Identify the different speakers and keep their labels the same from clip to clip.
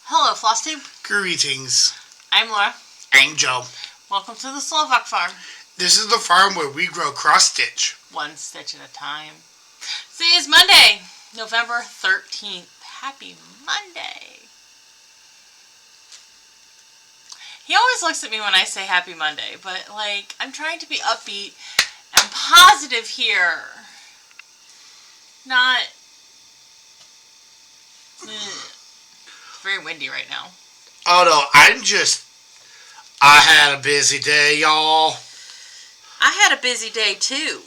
Speaker 1: Hello, flosstube.
Speaker 2: Greetings.
Speaker 1: I'm Laura.
Speaker 2: I'm Joe.
Speaker 1: Welcome to the Slovak Farm.
Speaker 2: This is the farm where we grow cross-stitch.
Speaker 1: One stitch at a time. Today is Monday, November 13th. Happy Monday. He always looks at me when I say Happy Monday, but I'm trying to be upbeat and positive here. Not... It's very windy right now.
Speaker 2: Oh no, I had a busy day, y'all.
Speaker 1: I had a busy day too.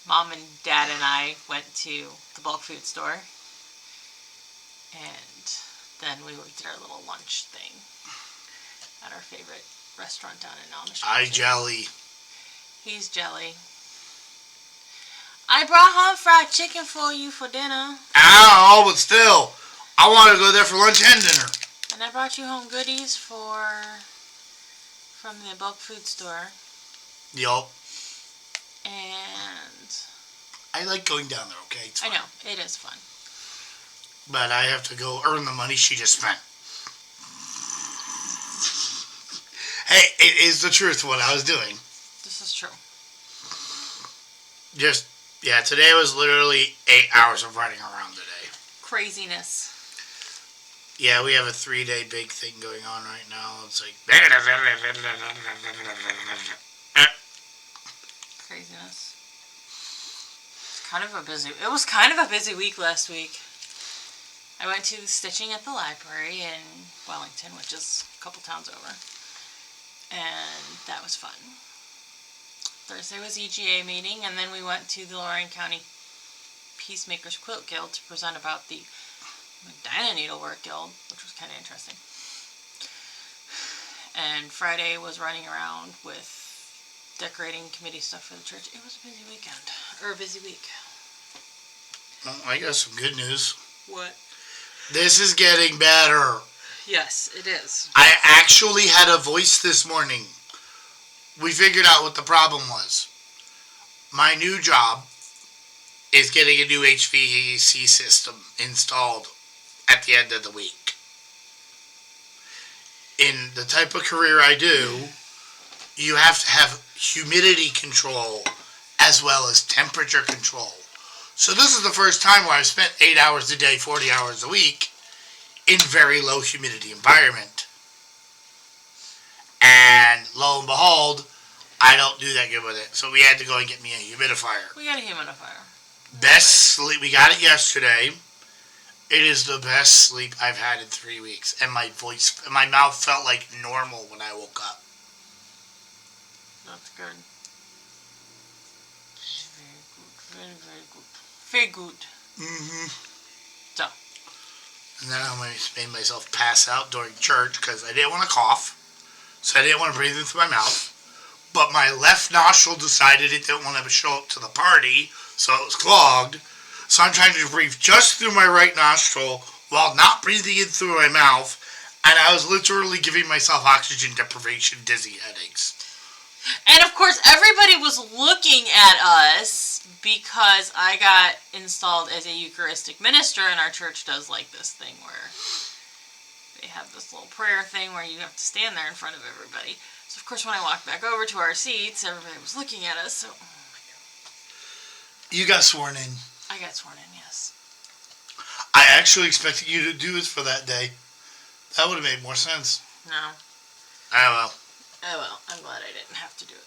Speaker 1: Mom and Dad and I went to the bulk food store, and then we did our little lunch thing at our favorite restaurant down in Amish.
Speaker 2: I jelly.
Speaker 1: He's jelly. I brought home fried chicken for you for dinner.
Speaker 2: Ow, but still, I want to go there for lunch and dinner.
Speaker 1: And I brought you home goodies from the bulk food store.
Speaker 2: Yup.
Speaker 1: And
Speaker 2: I like going down there, okay? It's fun.
Speaker 1: I know, it is fun.
Speaker 2: But I have to go earn the money she just spent. Hey, it is the truth what I was doing.
Speaker 1: This is true.
Speaker 2: Today was literally 8 hours of running around today.
Speaker 1: Craziness.
Speaker 2: Yeah, we have a 3-day big thing going on right now. It's like...
Speaker 1: Craziness. It was kind of a busy week last week. I went to stitching at the library in Wellington, which is a couple towns over. And that was fun. Thursday was EGA meeting, and then we went to the Lorraine County Peacemakers Quilt Guild to present about the Medina Needlework Guild, which was kind of interesting. And Friday was running around with decorating committee stuff for the church. It was a busy weekend. Or a busy week.
Speaker 2: Well, I got some good news.
Speaker 1: What?
Speaker 2: This is getting better.
Speaker 1: Yes, it is.
Speaker 2: I actually had a voice this morning. We figured out what the problem was. My new job is getting a new HVAC system installed at the end of the week. In the type of career I do, you have to have humidity control as well as temperature control. So this is the first time where I've spent 8 hours a day, 40 hours a week in very low humidity environment. And lo and behold, I don't do that good with it. So we had to go and get me a humidifier.
Speaker 1: We got a humidifier.
Speaker 2: Best sleep. We got it yesterday. It is the best sleep I've had in 3 weeks. And my mouth felt like normal when I woke up.
Speaker 1: That's good. Very good. Very, very good. Very good.
Speaker 2: Mm-hmm.
Speaker 1: So.
Speaker 2: And then I made myself pass out during church because I didn't want to cough. So I didn't want to breathe in through my mouth. But my left nostril decided it didn't want to show up to the party, so it was clogged. So I'm trying to breathe just through my right nostril while not breathing in through my mouth. And I was literally giving myself oxygen deprivation, dizzy headaches.
Speaker 1: And of course, everybody was looking at us because I got installed as a Eucharistic minister, and our church does this thing where they have this little prayer thing where you have to stand there in front of everybody. So of course, when I walked back over to our seats, everybody was looking at us. So, oh my God.
Speaker 2: You got sworn in.
Speaker 1: I got sworn in, yes.
Speaker 2: I actually expected you to do this for that day. That would have made more sense.
Speaker 1: No.
Speaker 2: Oh well.
Speaker 1: Oh well, I'm glad I didn't have to do it.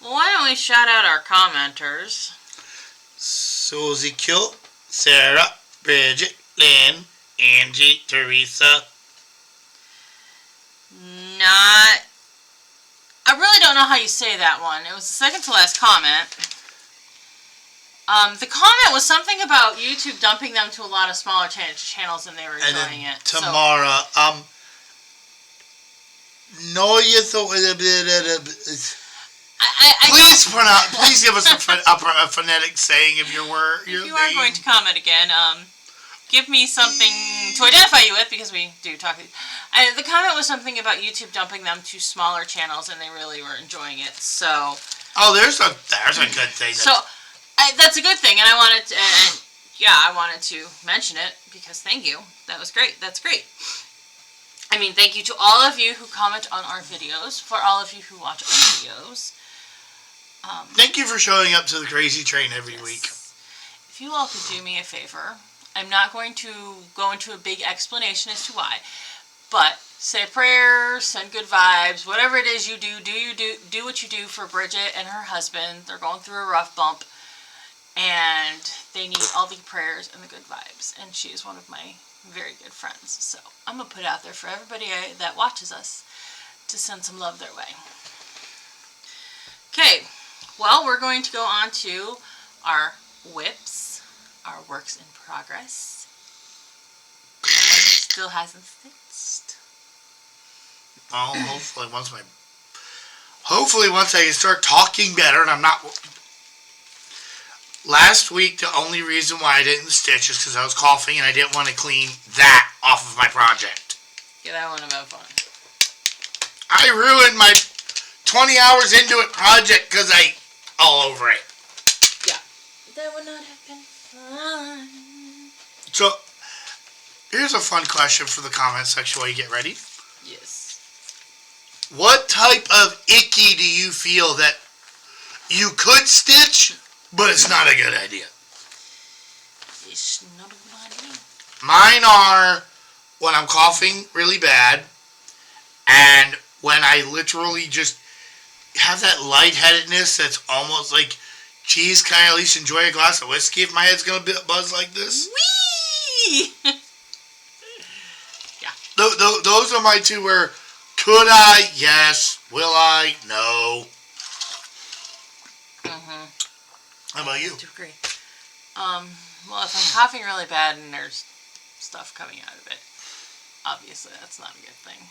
Speaker 1: Well, why don't we shout out our commenters?
Speaker 2: Susie Kilt, Sarah, Bridget, Lynn, Angie, Teresa.
Speaker 1: I really don't know how you say that one. It was the second to last comment. The comment was something about YouTube dumping them to a lot of smaller channels and they were enjoying it.
Speaker 2: Tamara, no, you thought please give us a phonetic saying of your word.
Speaker 1: If you are going to comment again, give me something
Speaker 2: please.
Speaker 1: to identify you with, because we do talk. The comment was something about YouTube dumping them to smaller channels, and they really were enjoying it. So.
Speaker 2: Oh, there's a good thing.
Speaker 1: That's a good thing, and I wanted to, I wanted to mention it because thank you. That was great. That's great. I mean, thank you to all of you who comment on our videos, for all of you who watch our videos.
Speaker 2: Thank you for showing up to the crazy train every week.
Speaker 1: If you all could do me a favor, I'm not going to go into a big explanation as to why, but say a prayer, send good vibes, whatever it is you do what you do for Bridget and her husband. They're going through a rough bump, and they need all the prayers and the good vibes, and she is one of my very good friends. So I'm going to put it out there for everybody that watches us to send some love their way. Okay, well, we're going to go on to our whips, our works in progress. Still hasn't stitched.
Speaker 2: Well, hopefully once I can start talking better and I'm not. Last week, the only reason why I didn't stitch is because I was coughing and I didn't want to clean that off of my project.
Speaker 1: Yeah, that wouldn't have been fun.
Speaker 2: I ruined my 20 hours into it project because I all over it.
Speaker 1: Yeah. That would not have been fun.
Speaker 2: So, here's a fun question for the comment section while you get ready.
Speaker 1: Yes.
Speaker 2: What type of icky do you feel that you could stitch, but it's not a good idea?
Speaker 1: It's not a good idea.
Speaker 2: Mine are when I'm coughing really bad, and when I literally just have that lightheadedness that's almost like, geez, can I at least enjoy a glass of whiskey if my head's going to buzz like this?
Speaker 1: Whee! Yeah.
Speaker 2: Those are my two where, could I? Yes. Will I? No.
Speaker 1: Mm-hmm.
Speaker 2: How about you?
Speaker 1: I do agree. Well, if I'm coughing really bad and there's stuff coming out of it, obviously that's not a good thing.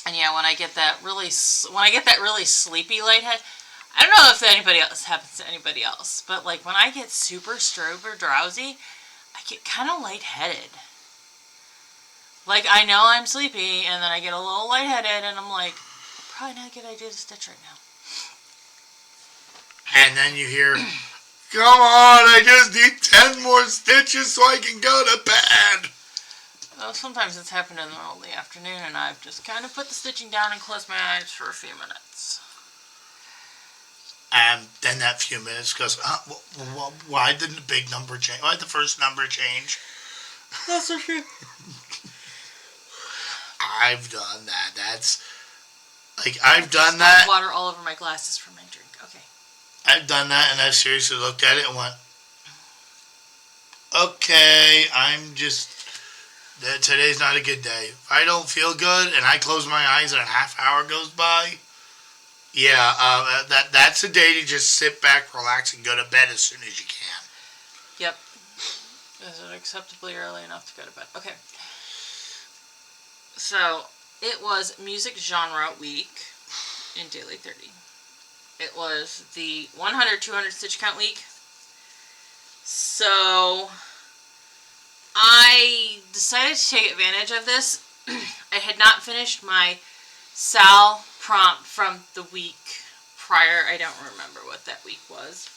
Speaker 1: And yeah, when I get that really sleepy lighthead, I don't know if anybody else happens to anybody else, but like when I get super strobe or drowsy, I get kind of lightheaded. Like I know I'm sleepy, and then I get a little lightheaded, and I'm like, probably not a good idea to stitch right now.
Speaker 2: And then you hear, come on, I just need 10 more stitches so I can go to bed.
Speaker 1: Well, sometimes it's happened in the middle of the afternoon, and I've just kind of put the stitching down and closed my eyes for a few minutes.
Speaker 2: And then that few minutes goes, why didn't the big number change? Why did the first number change?
Speaker 1: That's for sure.
Speaker 2: I've done that. I've done that.
Speaker 1: Water all over my glasses from my drink. Okay.
Speaker 2: I've done that, and I've seriously looked at it and went, okay, today's not a good day. If I don't feel good and I close my eyes and a half hour goes by, yeah, that's a day to just sit back, relax, and go to bed as soon as you can.
Speaker 1: Yep. Is it acceptably early enough to go to bed? Okay. So, it was Music Genre Week in Daily 30. It was the 100-200 stitch count week. So, I decided to take advantage of this. I had not finished my Sal prompt from the week prior. I don't remember what that week was.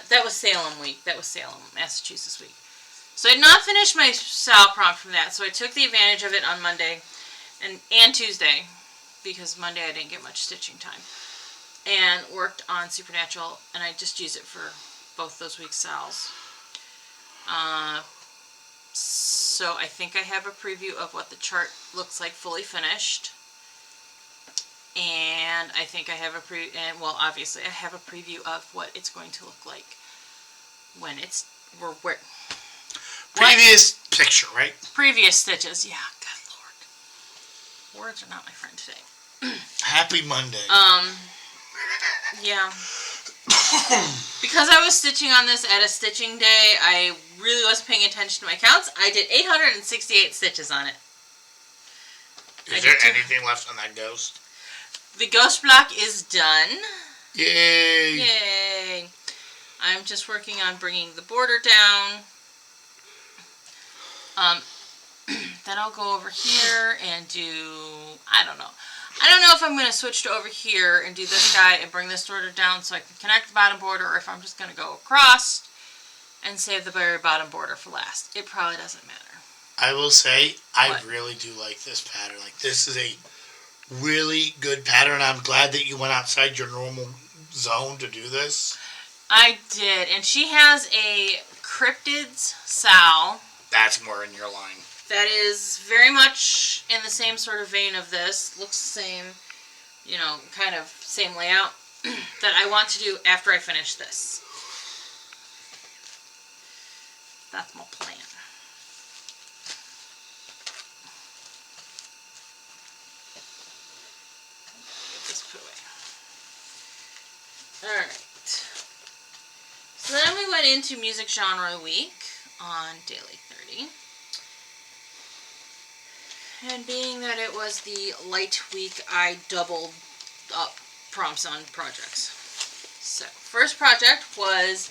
Speaker 1: That was Salem week. That was Salem, Massachusetts week. So I had not finished my Sal prompt from that, so I took the advantage of it on Monday and Tuesday, because Monday I didn't get much stitching time, and worked on Supernatural, and I just used it for both those weeks' Sals. So I think I have a preview of what the chart looks like fully finished. And I think I have obviously I have a preview of what it's going to look like when it's
Speaker 2: previous picture, right?
Speaker 1: Previous stitches, yeah. Good Lord, words are not my friend today.
Speaker 2: Happy Monday.
Speaker 1: Yeah. Because I was stitching on this at a stitching day, I really wasn't paying attention to my counts. I did 868 stitches on it.
Speaker 2: Is there anything left on that ghost?
Speaker 1: The ghost block is done.
Speaker 2: Yay!
Speaker 1: Yay! I'm just working on bringing the border down. Then I'll go over here and do, I don't know. I don't know if I'm going to switch to over here and do this guy and bring this border down so I can connect the bottom border, or if I'm just going to go across and save the very bottom border for last. It probably doesn't matter.
Speaker 2: I will say, I really do like this pattern. Like, this is a really good pattern. I'm glad that you went outside your normal zone to do this.
Speaker 1: I did, and she has a cryptids sow.
Speaker 2: That's more in your line.
Speaker 1: That is very much in the same sort of vein of this. Looks the same, you know, kind of same layout that I want to do after I finish this. That's my plan. Get this put away. Alright. So then we went into Music Genre Week on Daily 30. And being that it was the light week, I doubled up prompts on projects. So, first project was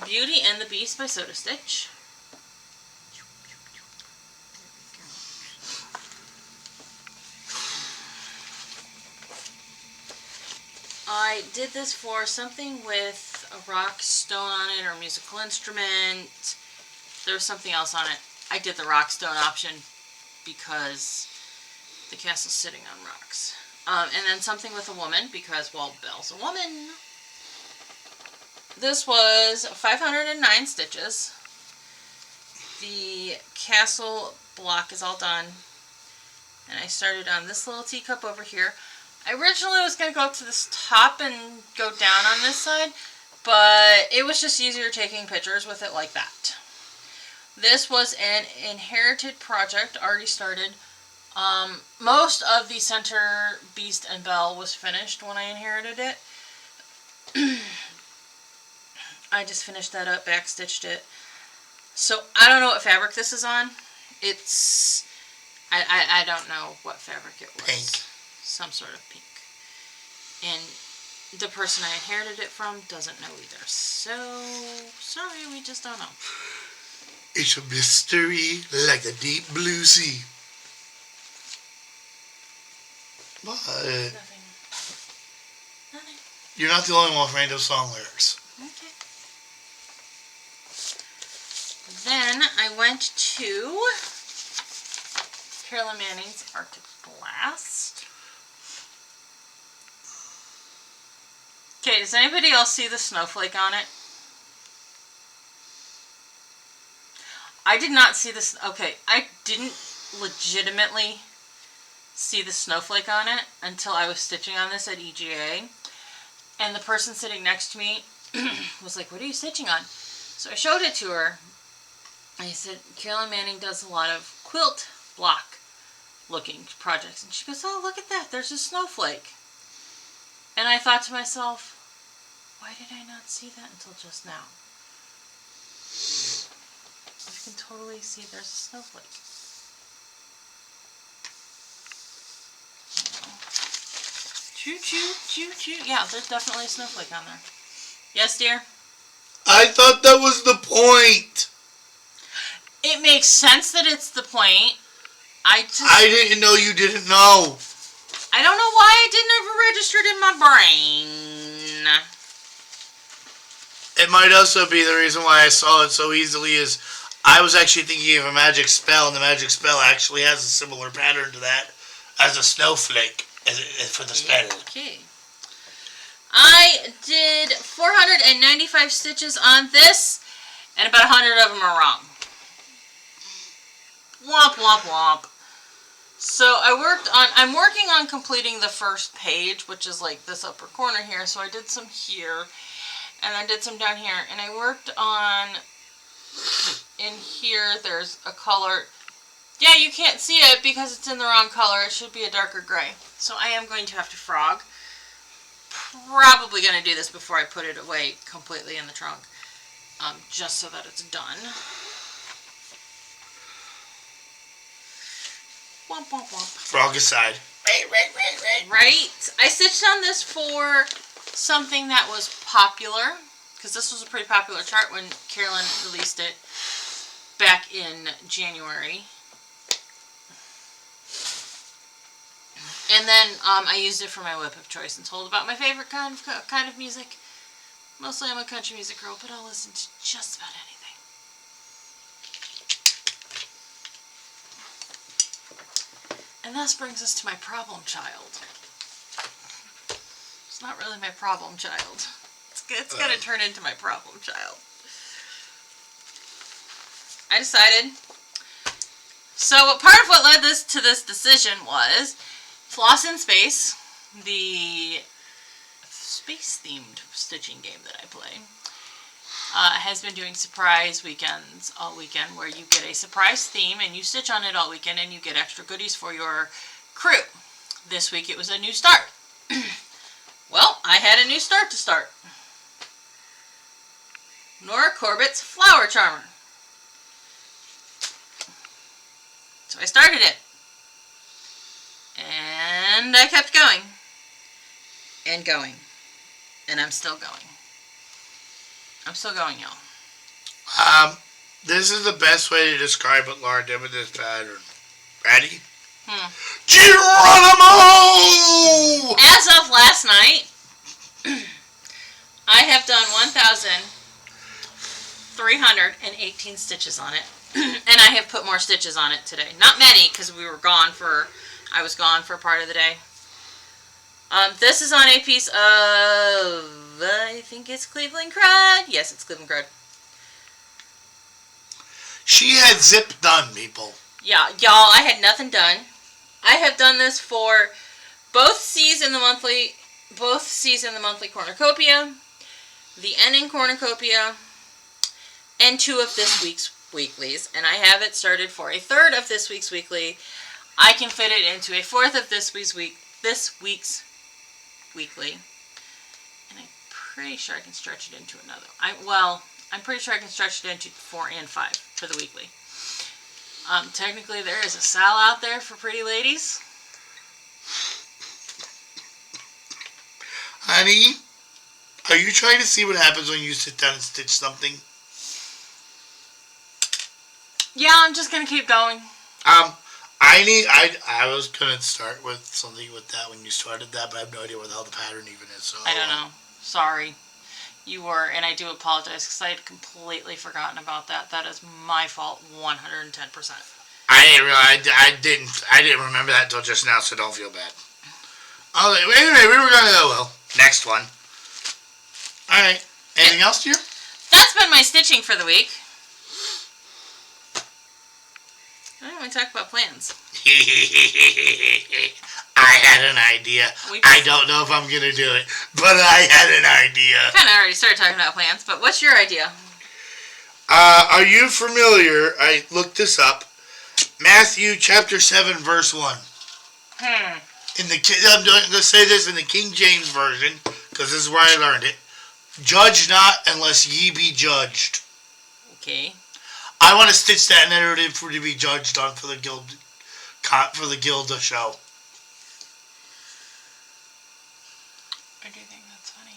Speaker 1: Beauty and the Beast by Soda Stitch. I did this for something with a rock stone on it or a musical instrument. There was something else on it. I did the rock stone option because the castle's sitting on rocks. And then something with a woman because, well, Belle's a woman. This was 509 stitches. The castle block is all done. And I started on this little teacup over here. I originally was going to go up to this top and go down on this side, but it was just easier taking pictures with it like that. This was an inherited project, already started. Most of the center Beast and Belle was finished when I inherited it. I just finished that up, backstitched it. So I don't know what fabric this is on. It's, I don't know what fabric it was.
Speaker 2: Pink.
Speaker 1: Some sort of pink. And the person I inherited it from doesn't know either. So, sorry, we just don't know.
Speaker 2: It's a mystery like the deep blue sea. What?
Speaker 1: Nothing. Nothing.
Speaker 2: You're not the only one with random song lyrics.
Speaker 1: Okay. Then I went to Carolyn Manning's Arctic Blast. Okay, does anybody else see the snowflake on it? I did not see this. Okay, I didn't legitimately see the snowflake on it until I was stitching on this at EGA. And the person sitting next to me was like, what are you stitching on? So I showed it to her. I said, Carolyn Manning does a lot of quilt block looking projects. And she goes, oh, look at that. There's a snowflake. And I thought to myself, why did I not see that until just now? You can totally see there's a snowflake. Choo choo choo choo. Yeah, there's definitely a snowflake on there. Yes, dear?
Speaker 2: I thought that was the point.
Speaker 1: It makes sense that it's the point. I
Speaker 2: didn't know you didn't know.
Speaker 1: I don't know why it didn't ever register in my brain.
Speaker 2: It might also be the reason why I saw it so easily is I was actually thinking of a magic spell, and the magic spell actually has a similar pattern to that as a snowflake for the spell.
Speaker 1: Okay. I did 495 stitches on this, and about 100 of them are wrong. Womp, womp, womp. So I'm working on completing the first page, which is like this upper corner here. So I did some here, and I did some down here, and I worked on, in here, there's a color. Yeah, you can't see it because it's in the wrong color. It should be a darker gray. So I am going to have to frog. Probably going to do this before I put it away completely in the trunk, just so that it's done. Womp, womp, womp.
Speaker 2: Frog aside.
Speaker 1: Right? I stitched on this for something that was popular because this was a pretty popular chart when Carolyn released it back in January. And then I used it for my whip of choice and told about my favorite kind of music. Mostly I'm a country music girl, but I'll listen to just about anything. And this brings us to my problem child. It's not really my problem child. It's going to turn into my problem child. I decided. So part of what led to this decision was Floss in Space, the space-themed stitching game that I play, has been doing surprise weekends all weekend where you get a surprise theme and you stitch on it all weekend and you get extra goodies for your crew. This week it was a new start. Well, I had a new start to start. Nora Corbett's Flower Charmer. So I started it. And I kept going. And going. And I'm still going. I'm still going, y'all.
Speaker 2: This is the best way to describe what Laura did with this pattern. Ready? Geronimo!
Speaker 1: As of last night, I have done 1,318 stitches on it. And I have put more stitches on it today. Not many, because I was gone for part of the day. This is on a piece of, I think it's Cleveland Crud. Yes, it's Cleveland Crud.
Speaker 2: She had zip done, people.
Speaker 1: Yeah, y'all, I had nothing done. I have done this for both C's in the monthly cornucopia, the ending cornucopia, and 2 of this week's weeklies. And I have it started for a 3rd of this week's weekly. I can fit it into a 4th of this week's weekly. And I'm pretty sure I can stretch it into another. I'm pretty sure I can stretch it into 4 and 5 for the weekly. Technically, there is a Sal out there for pretty ladies.
Speaker 2: Honey, are you trying to see what happens when you sit down and stitch something?
Speaker 1: Yeah, I'm just gonna keep going.
Speaker 2: I was gonna start with something with that when you started that, but I have no idea what the hell the pattern even is. So
Speaker 1: I don't know. Sorry. You were, and I do apologize because I had completely forgotten about that. That is my fault, 110%.
Speaker 2: I didn't remember that until just now, so don't feel bad. Anyway, we were gonna next one. All right. Anything else, dear?
Speaker 1: That's been my stitching for the week. I don't want to talk about plans.
Speaker 2: I had an idea. I don't know if I'm going to do it, but I had an idea.
Speaker 1: I kind of already started talking about plans, but what's your idea?
Speaker 2: Are you familiar? I looked this up. Matthew chapter 7, verse 1. I'm going to say this in the King James Version, because this is where I learned it. Judge not unless ye be judged.
Speaker 1: Okay.
Speaker 2: I want to stitch that narrative for to be judged on for the guild show.
Speaker 1: I do think that's funny.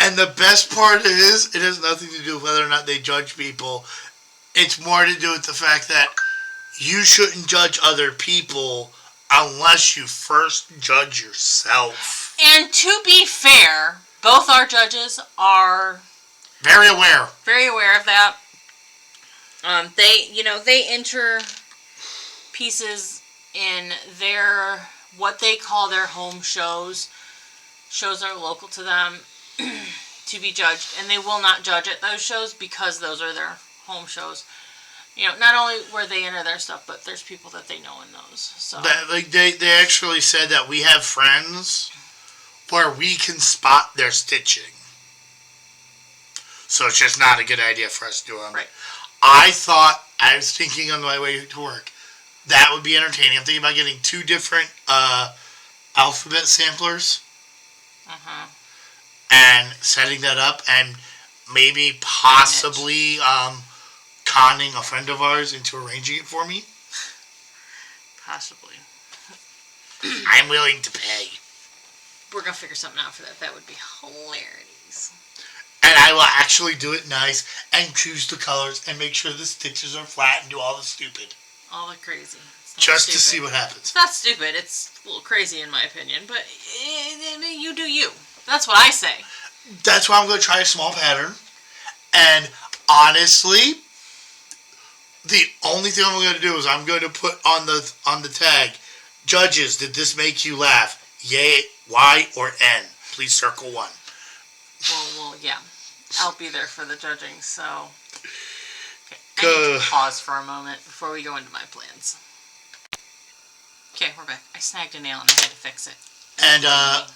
Speaker 2: And the best part is, it has nothing to do with whether or not they judge people. It's more to do with the fact that you shouldn't judge other people unless you first judge yourself.
Speaker 1: And to be fair, both our judges are
Speaker 2: very aware
Speaker 1: of that. They enter pieces in their, what they call their home shows that are local to them, to be judged, and they will not judge at those shows because those are their home shows. Not only where they enter their stuff, but there's people that they know in those. So
Speaker 2: they actually said that we have friends where we can spot their stitching. So it's just not a good idea for us to do them.
Speaker 1: Right.
Speaker 2: I was thinking on my way to work, that would be entertaining. I'm thinking about getting 2 different alphabet samplers. And setting that up and maybe possibly conning a friend of ours into arranging it for me.
Speaker 1: Possibly.
Speaker 2: I'm willing to pay.
Speaker 1: We're going to figure something out for that. That would be hilarious.
Speaker 2: And I will actually do it nice and choose the colors and make sure the stitches are flat and do all the stupid.
Speaker 1: All the crazy.
Speaker 2: Just to see what happens.
Speaker 1: It's not stupid. It's a little crazy in my opinion, but you do you. That's what I say.
Speaker 2: That's why I'm going to try a small pattern. And honestly, the only thing I'm going to do is I'm going to put on the tag, judges, did this make you laugh? Yay, Y, or N? Please circle 1.
Speaker 1: Well, yeah. I'll be there for the judging, so... Okay, I need to pause for a moment before we go into my plans. Okay, we're back. I snagged a nail and I had to fix it.
Speaker 2: And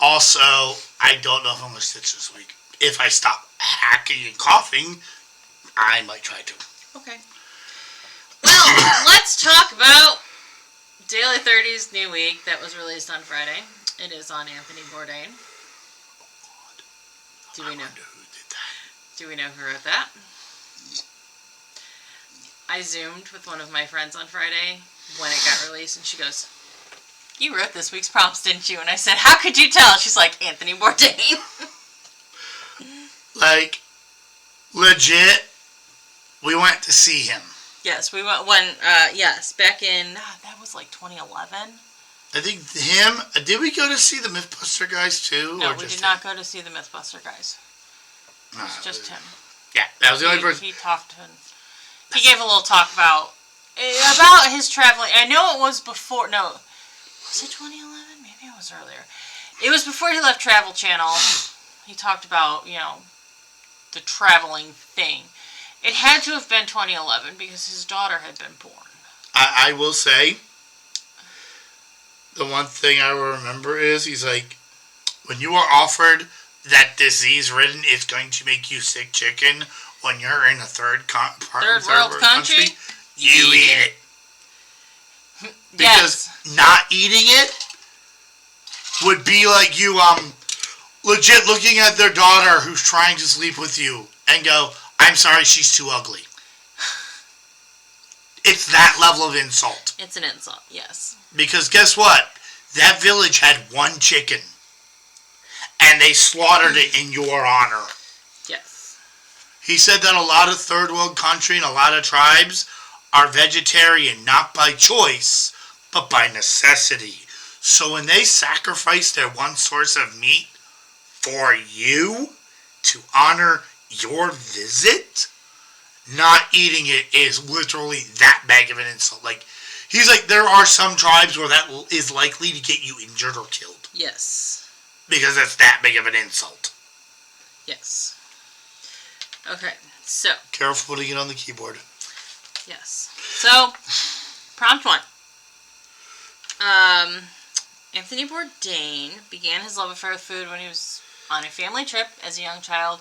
Speaker 2: also, I don't know if I'm going to stitch this week. If I stop hacking and coughing, I might try to.
Speaker 1: Okay. Well, let's talk about Daily 30's new week that was released on Friday. It is on Anthony Bourdain. Do we know
Speaker 2: who did that?
Speaker 1: Do we know who wrote that? I Zoomed with one of my friends on Friday when it got released, and she goes, "You wrote this week's prompts, didn't you?" And I said, "How could you tell?" She's like, "Anthony Bourdain."
Speaker 2: Like, legit, we went to see him.
Speaker 1: Yes, we went back in, that was like 2011.
Speaker 2: I think him, did we go to see the Mythbuster guys too?
Speaker 1: No,
Speaker 2: or
Speaker 1: we
Speaker 2: just
Speaker 1: did not go to see the Mythbuster guys. It was just him.
Speaker 2: Yeah, that was the only person.
Speaker 1: He talked and he gave a little talk about his traveling. I know it was before, no, was it 2011? Maybe it was earlier. It was before he left Travel Channel. He talked about, the traveling thing. It had to have been 2011 because his daughter had been born.
Speaker 2: I will say, the one thing I will remember is he's like, when you are offered that disease-ridden, it's going to make you sick chicken when you're in a third world country, you eat it. Because not eating it would be like you legit looking at their daughter who's trying to sleep with you and go, "I'm sorry, she's too ugly." It's that level of insult.
Speaker 1: It's an insult, yes.
Speaker 2: Because guess what? That village had one chicken. And they slaughtered it in your honor.
Speaker 1: Yes.
Speaker 2: He said that a lot of third world country and a lot of tribes are vegetarian, not by choice, but by necessity. So when they sacrifice their one source of meat for you to honor your visit, not eating it is literally that big of an insult. Like, he's like, there are some tribes where that is likely to get you injured or killed.
Speaker 1: Yes.
Speaker 2: Because that's that big of an insult.
Speaker 1: Yes. Okay, so.
Speaker 2: Careful putting it on the keyboard.
Speaker 1: Yes. So, prompt 1. Anthony Bourdain began his love affair with food when he was on a family trip as a young child.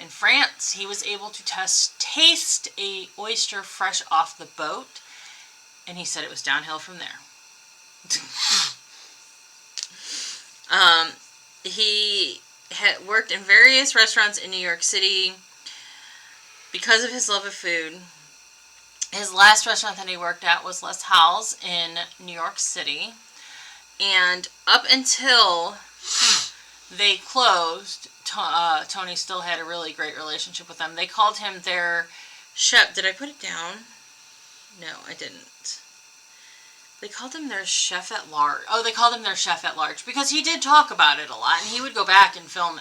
Speaker 1: In France, he was able to taste a oyster fresh off the boat, and he said it was downhill from there. He had worked in various restaurants in New York City because of his love of food. His last restaurant that he worked at was Les Halles in New York City, and up until they closed, Tony still had a really great relationship with them. They called him their chef. Did I put it down? No, I didn't. They called him their chef at large. Oh, they called him their chef at large because he did talk about it a lot, and he would go back and film.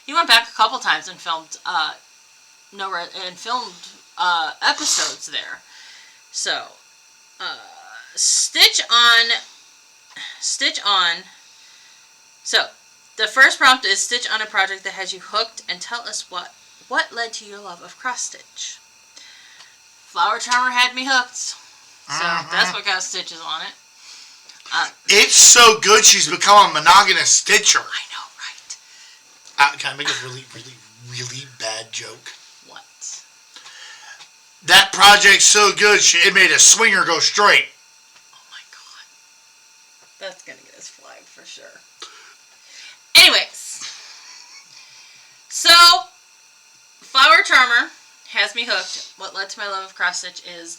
Speaker 1: He went back a couple times and filmed episodes there. So, stitch on. So, the first prompt is stitch on a project that has you hooked and tell us what led to your love of cross stitch. Flower Charmer had me hooked. So that's what got stitches on it.
Speaker 2: It's so good she's become a monogamous stitcher.
Speaker 1: I know, right?
Speaker 2: Can I make a really, really, really bad joke?
Speaker 1: What?
Speaker 2: That project's so good it made a swinger go straight.
Speaker 1: Oh my god. That's gonna get us flagged for sure. Anyways. So, Flower Charmer has me hooked. What led to my love of cross stitch is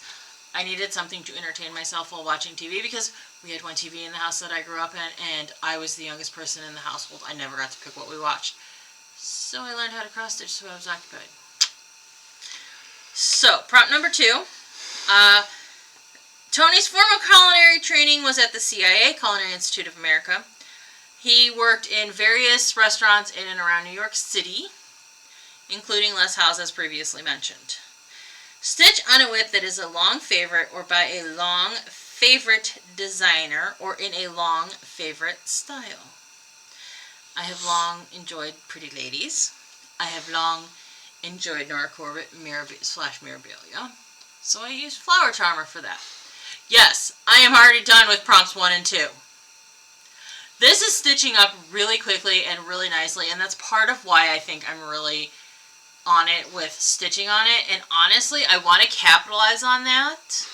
Speaker 1: I needed something to entertain myself while watching TV because we had one TV in the house that I grew up in, and I was the youngest person in the household. I never got to pick what we watched. So I learned how to cross stitch so I was occupied. So, prompt number 2. Tony's formal culinary training was at the CIA, Culinary Institute of America. He worked in various restaurants in and around New York City, including Les Halles, as previously mentioned. Stitch on a whip that is a long favorite or by a long favorite designer or in a long favorite style. I have long enjoyed Pretty Ladies. I have long enjoyed Nora Corbett /Mirabilia. So I used Flower Charmer for that. Yes, I am already done with prompts 1 and 2. This is stitching up really quickly and really nicely, and that's part of why I think I'm really on it with stitching on it. And honestly, I want to capitalize on that.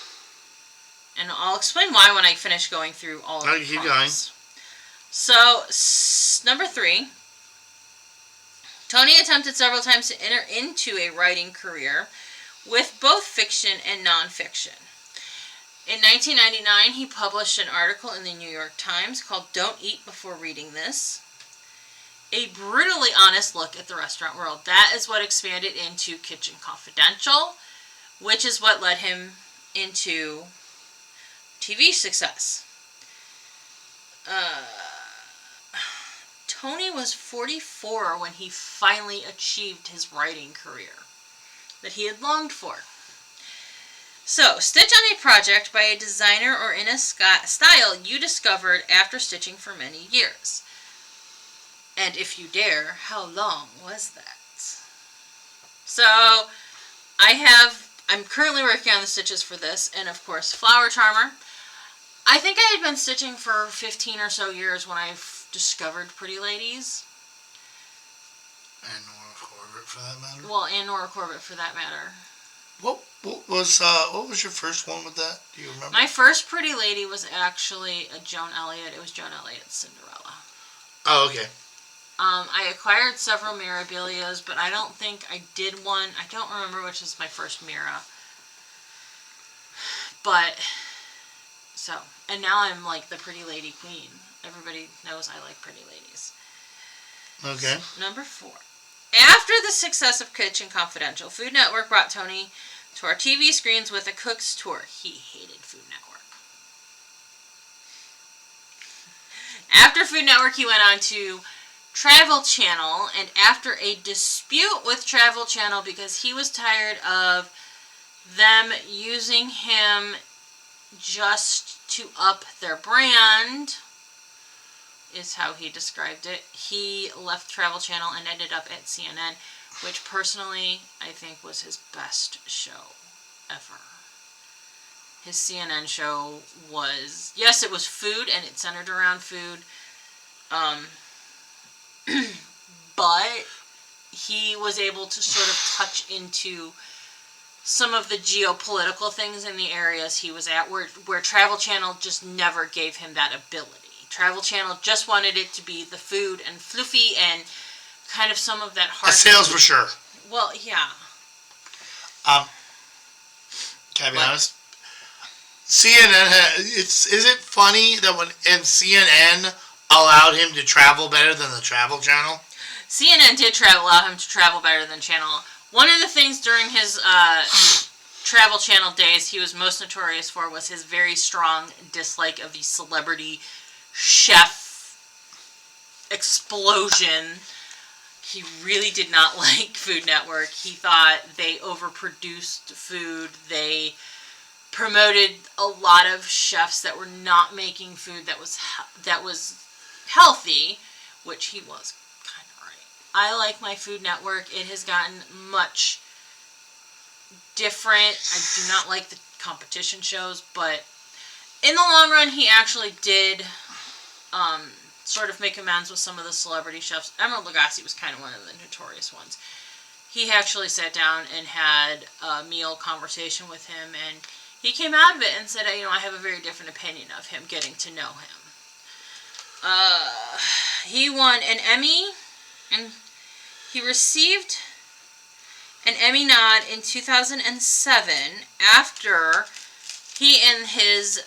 Speaker 1: And I'll explain why when I finish going through all of the prompts. So, number 3. Tony attempted several times to enter into a writing career with both fiction and nonfiction. In 1999, he published an article in the New York Times called Don't Eat Before Reading This. A brutally honest look at the restaurant world. That is what expanded into Kitchen Confidential, which is what led him into TV success. Tony was 44 when he finally achieved his writing career that he had longed for. So, stitch on a project by a designer or in a style you discovered after stitching for many years. And if you dare, how long was that? So, I'm currently working on the stitches for this, and of course, Flower Charmer. I think I had been stitching for 15 or so years when I discovered Pretty Ladies.
Speaker 2: And Nora Corbett, for that matter.
Speaker 1: Well, and Nora Corbett, for that matter.
Speaker 2: What was your first one with that? Do you remember?
Speaker 1: My first Pretty Lady was actually a Joan Elliott. It was Joan Elliott's Cinderella.
Speaker 2: Oh, okay.
Speaker 1: I acquired several Mirabilias, but I don't think I did one. I don't remember which was my first Mira. But, so, and now I'm like the Pretty Lady Queen. Everybody knows I like Pretty Ladies.
Speaker 2: Okay.
Speaker 1: So, number 4. After the success of Kitchen Confidential, Food Network brought Tony to our TV screens with a cook's tour. He hated Food Network. After Food Network, he went on to Travel Channel, and after a dispute with Travel Channel because he was tired of them using him just to up their brand, is how he described it, he left Travel Channel and ended up at CNN, which personally I think was his best show ever. His CNN show was, yes, it was food and it centered around food, but he was able to sort of touch into some of the geopolitical things in the areas he was at, where Travel Channel just never gave him that ability. Travel Channel just wanted it to be the food and fluffy and kind of some of that hard.
Speaker 2: A sales for sure.
Speaker 1: Well, yeah.
Speaker 2: Can I be honest? CNN is it funny that when CNN allowed him to travel better than the Travel Channel?
Speaker 1: CNN did allow him to travel better than Channel. One of the things during his Travel Channel days he was most notorious for was his very strong dislike of the celebrity chef explosion. He really did not like Food Network. He thought they overproduced food. They promoted a lot of chefs that were not making food that was healthy, which he was kind of right. I like my Food Network. It has gotten much different. I do not like the competition shows, but in the long run, he actually did sort of make amends with some of the celebrity chefs. Emerald Lagasse was kind of one of the notorious ones. He actually sat down and had a meal conversation with him, and he came out of it and said, I have a very different opinion of him, getting to know him. He won an Emmy, and he received an Emmy nod in 2007 after he and his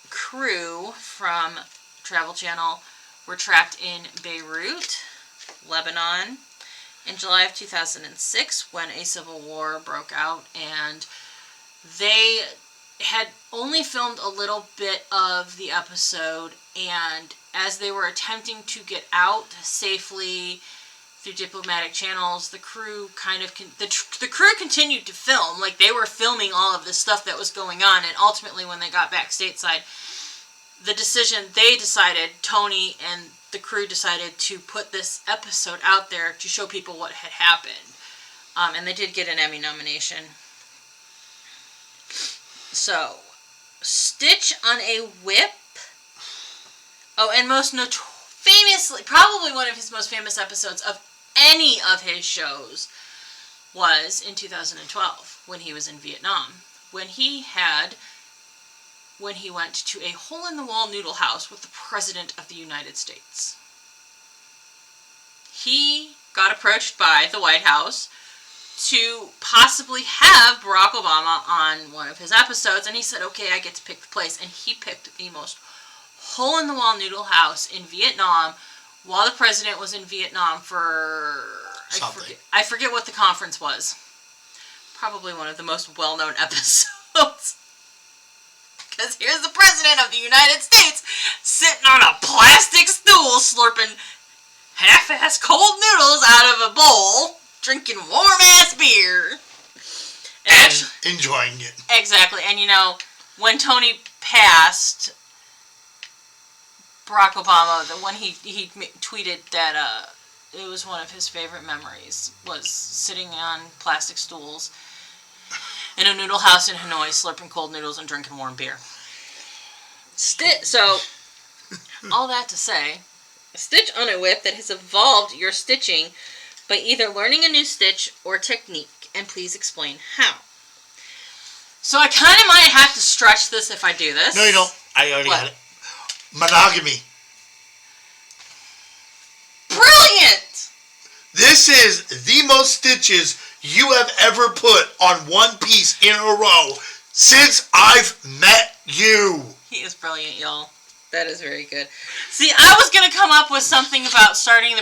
Speaker 1: crew from Travel Channel were trapped in Beirut, Lebanon. in July of 2006 when a civil war broke out, and they had only filmed a little bit of the episode, and as they were attempting to get out safely through diplomatic channels, the crew the crew continued to film. Like, they were filming all of the stuff that was going on, and ultimately when they got back stateside, Tony and the crew decided to put this episode out there to show people what had happened. And they did get an Emmy nomination. So, Stitch on a Whip. Oh, and famously, probably one of his most famous episodes of any of his shows was in 2012 when he was in Vietnam. When he went to a hole-in-the-wall noodle house with the President of the United States. He got approached by the White House to possibly have Barack Obama on one of his episodes, and he said, okay, I get to pick the place. And he picked the most hole-in-the-wall noodle house in Vietnam while the president was in Vietnam for something. I forget what the conference was. Probably one of the most well-known episodes. Because here's the President of the United States sitting on a plastic stool slurping half-ass cold noodles out of a bowl, drinking warm-ass beer.
Speaker 2: And enjoying it.
Speaker 1: Exactly. And, when Tony passed, Barack Obama, when he tweeted that it was one of his favorite memories, was sitting on plastic stools in a noodle house in Hanoi, slurping cold noodles and drinking warm beer. So, all that to say, a stitch on a whip that has evolved your stitching by either learning a new stitch or technique, and please explain how. So I kind of might have to stretch this if I do this.
Speaker 2: No, you don't. I already got it. Monogamy.
Speaker 1: Brilliant!
Speaker 2: This is the most stitches you have ever put on one piece in a row since I've met you.
Speaker 1: He is brilliant, y'all. That is very good. See, I was going to come up with something about starting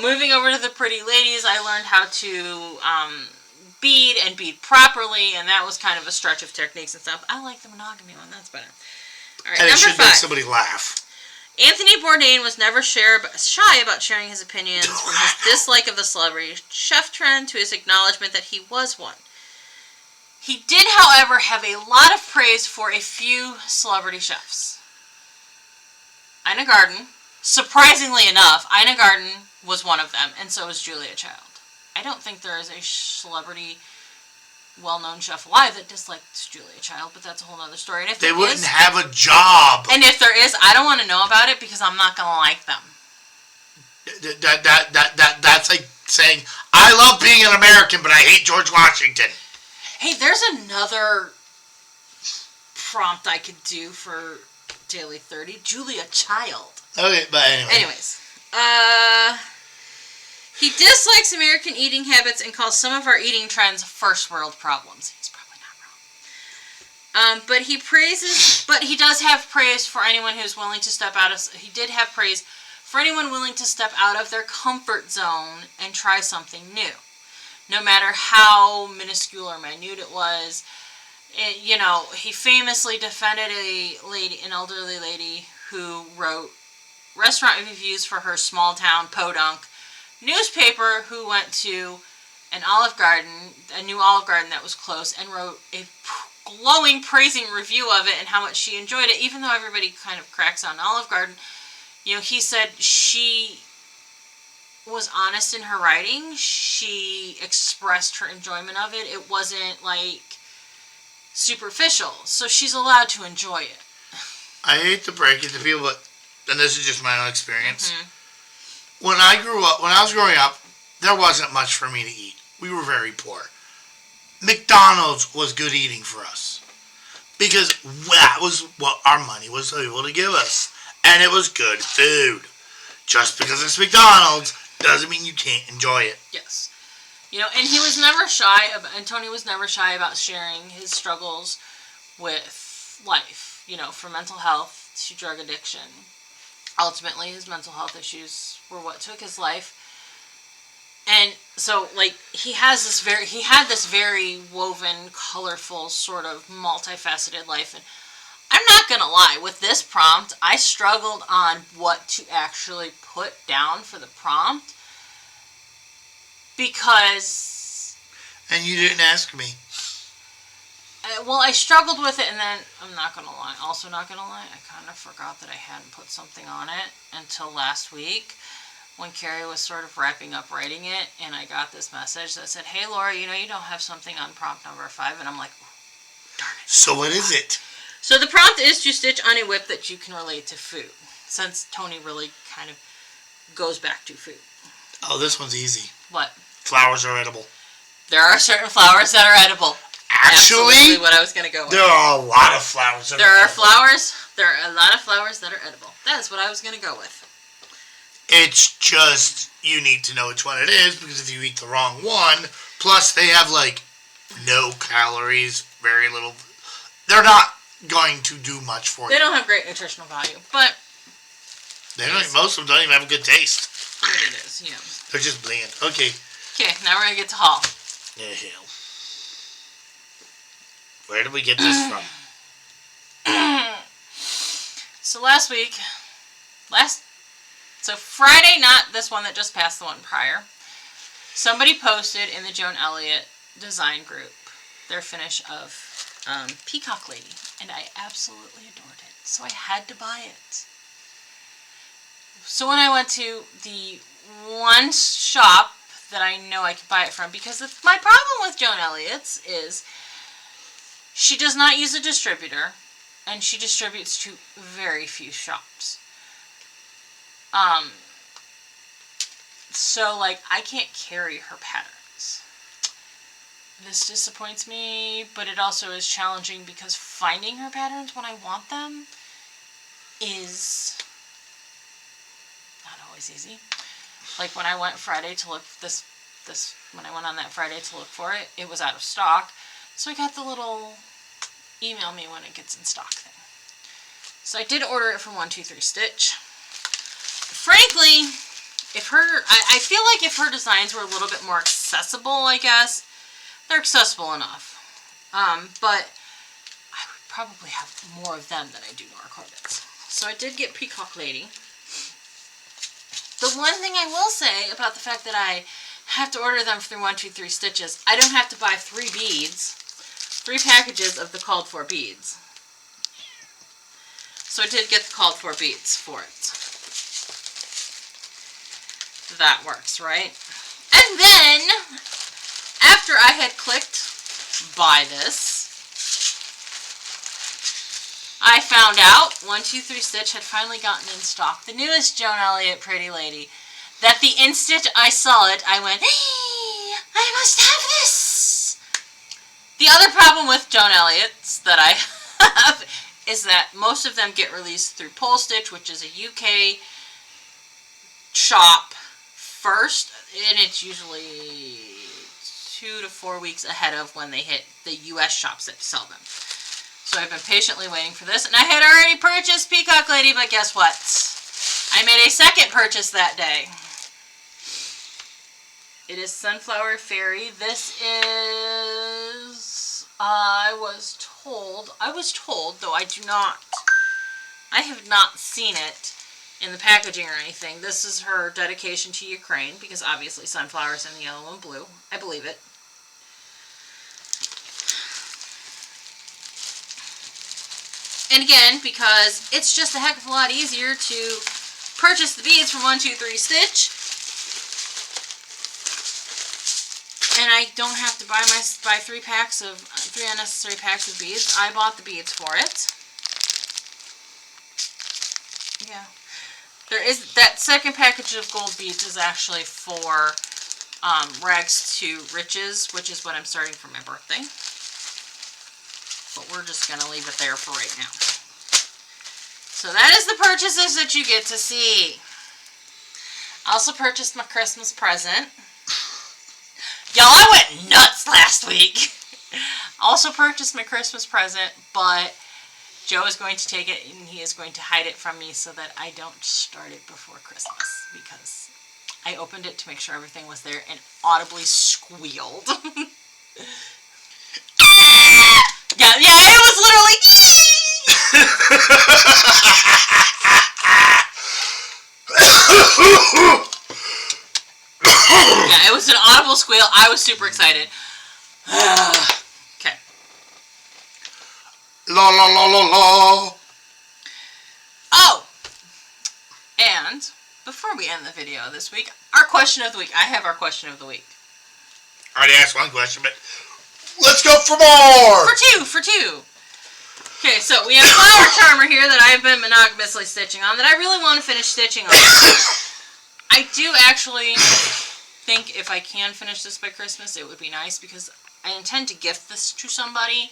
Speaker 1: moving over to the Pretty Ladies. I learned how to bead and bead properly, and that was kind of a stretch of techniques and stuff. I like the monogamy one. That's better. All right,
Speaker 2: and it should
Speaker 1: 5.
Speaker 2: make somebody laugh.
Speaker 1: Anthony Bourdain was never shy about sharing his opinions, from his dislike of the celebrity chef trend to his acknowledgement that he was one. He did, however, have a lot of praise for a few celebrity chefs. Ina Garten, surprisingly enough, Ina Garten was one of them, and so was Julia Child. I don't think there is a celebrity well-known chef alive that dislikes Julia Child, but that's a whole other story. And if
Speaker 2: they wouldn't have a job.
Speaker 1: And if there is, I don't want to know about it because I'm not going to like them.
Speaker 2: That's like saying, I love being an American, but I hate George Washington.
Speaker 1: Hey, there's another prompt I could do for Daily 30. Julia Child.
Speaker 2: Okay, but anyway.
Speaker 1: Anyways. He dislikes American eating habits and calls some of our eating trends first world problems. He's probably not wrong. But he does have praise for anyone who's willing to step out of... He did have praise for anyone willing to step out of their comfort zone and try something new. No matter how minuscule or minute it was. He famously defended an elderly lady who wrote restaurant reviews for her small town podunk newspaper, who went to a new Olive Garden that was close, and wrote a glowing, praising review of it and how much she enjoyed it, even though everybody kind of cracks on Olive Garden. He said she was honest in her writing. She expressed her enjoyment of it. It wasn't superficial, so she's allowed to enjoy it.
Speaker 2: I hate to break it to people, and this is just my own experience. Mm-hmm. When I was growing up, there wasn't much for me to eat. We were very poor. McDonald's was good eating for us because that was what our money was able to give us, and it was good food. Just because it's McDonald's doesn't mean you can't enjoy it.
Speaker 1: Yes. And he was never shy, and Tony was never shy about sharing his struggles with life, from mental health to drug addiction. Ultimately, his mental health issues were what took his life. And so, like, he had this very woven, colorful, sort of multifaceted life. And I'm not going to lie, with this prompt, I struggled on what to actually put down for the prompt. Because...
Speaker 2: And you didn't ask me.
Speaker 1: Well, I struggled with it, and then, I'm not going to lie, also not going to lie, I kind of forgot that I hadn't put something on it until last week, when Carrie was sort of wrapping up writing it, and I got this message that said, hey, Laura, you don't have something on prompt number 5, and I'm like, darn it.
Speaker 2: So what is it?
Speaker 1: So the prompt is to stitch on a whip that you can relate to food, since Tony really kind of goes back to food.
Speaker 2: Oh, this one's easy.
Speaker 1: What?
Speaker 2: Flowers are edible.
Speaker 1: There are certain flowers that are edible.
Speaker 2: Actually,
Speaker 1: absolutely what I was going to go with.
Speaker 2: There are a lot of flowers that
Speaker 1: there
Speaker 2: are
Speaker 1: are
Speaker 2: edible.
Speaker 1: There are a lot of flowers that are edible. That is what I was going to go with.
Speaker 2: It's just, you need to know which one it is, because if you eat the wrong one, plus they have, like, no calories, very little, they're not going to do much for you.
Speaker 1: They don't have great nutritional value, but...
Speaker 2: Most of them don't even have a good taste.
Speaker 1: But it is, yeah.
Speaker 2: They're just bland. Okay.
Speaker 1: Okay, now we're going to get to haul.
Speaker 2: Yeah, hell. Where did we get this from?
Speaker 1: So so Friday, not this one that just passed, the one prior, somebody posted in the Joan Elliott design group their finish of Peacock Lady, and I absolutely adored it, so I had to buy it. So when I went to the one shop that I know I could buy it from, because my problem with Joan Elliott's is she does not use a distributor, and she distributes to very few shops. So, like, I can't carry her patterns. This disappoints me, but it also is challenging because finding her patterns when I want them is not always easy. Like, when I went Friday to look when I went on that Friday to look for it, it was out of stock. So I got the little email me when it gets in stock thing. So I did order it from 123 Stitch. Frankly, I feel like if her designs were a little bit more accessible, I guess, they're accessible enough. But I would probably have more of them than I do Nora Corbett's. So I did get Peacock Lady. The one thing I will say about the fact that I have to order them through 123 Stitches, I don't have to buy 3 packages of the called for beads. So I did get the called for beads for it. That works, right? And then, after I had clicked buy this, I found out 123 Stitch had finally gotten in stock the newest Joan Elliott Pretty Lady. That the instant I saw it, I went, hey, I must have this! The other problem with Joan Elliott's that I have is that most of them get released through Pole Stitch, which is a UK shop first, and it's usually 2 to 4 weeks ahead of when they hit the US shops that sell them. So I've been patiently waiting for this, and I had already purchased Peacock Lady, but guess what? I made a second purchase that day. It is Sunflower Fairy. This is, I was told, though I have not seen it in the packaging or anything. This is her dedication to Ukraine, because obviously sunflowers in the yellow and blue. I believe it. And again, because it's just a heck of a lot easier to purchase the beads from 123 Stitch. And I don't have to buy 3 unnecessary packs of beads. I bought the beads for it. Yeah. There is, that second package of gold beads is actually for Rags to Riches, which is what I'm starting for my birthday. But we're just going to leave it there for right now. So that is the purchases that you get to see. I also purchased my Christmas present. Y'all, I went nuts last week. Also purchased my Christmas present, but Joe is going to take it and he is going to hide it from me so that I don't start it before Christmas, because I opened it to make sure everything was there and audibly squealed. Yeah, it was literally. Yeah, it was an audible squeal. I was super excited. Okay.
Speaker 2: La la la la la.
Speaker 1: Oh! And before we end the video this week, our question of the week. I have our question of the week.
Speaker 2: I already asked one question, but let's go for more!
Speaker 1: For two. Okay, so we have a flower charmer here that I've been monogamously stitching on that I really want to finish stitching on. I do actually think if I can finish this by Christmas, it would be nice because I intend to gift this to somebody.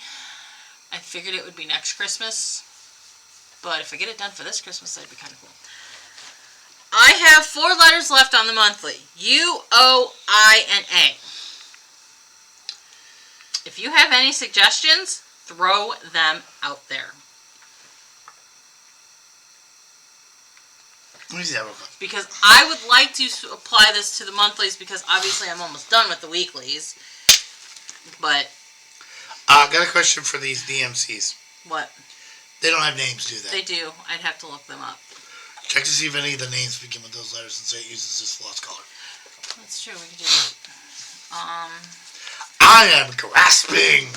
Speaker 1: I figured it would be next Christmas, but if I get it done for this Christmas, that'd be kind of cool. I have 4 letters left on the monthly. U, O, I, and A. If you have any suggestions, throw them out there.
Speaker 2: Let me see that real quick.
Speaker 1: Because I would like to apply this to the monthlies because obviously I'm almost done with the weeklies. But...
Speaker 2: got a question for these DMCs.
Speaker 1: What?
Speaker 2: They don't have names, do they?
Speaker 1: They do. I'd have to look them up.
Speaker 2: Check to see if any of the names begin with those letters and say it uses this floss color.
Speaker 1: That's true. We could do that.
Speaker 2: I am grasping.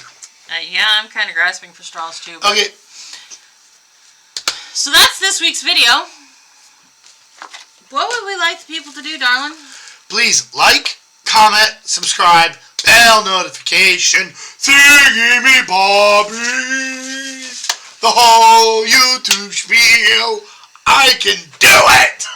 Speaker 1: Yeah, I'm kind of grasping for straws too.
Speaker 2: Okay.
Speaker 1: So that's this week's video. What would we like the people to do, darling?
Speaker 2: Please like, comment, subscribe, bell notification, thingy Bobby, the whole YouTube spiel. I can do it!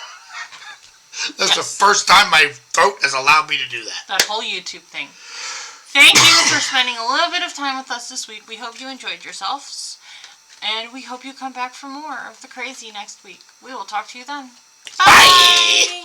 Speaker 2: That's the first time my throat has allowed me to do that.
Speaker 1: That whole YouTube thing. Thank you for spending a little bit of time with us this week. We hope you enjoyed yourselves. And we hope you come back for more of the crazy next week. We will talk to you then. Bye! Bye.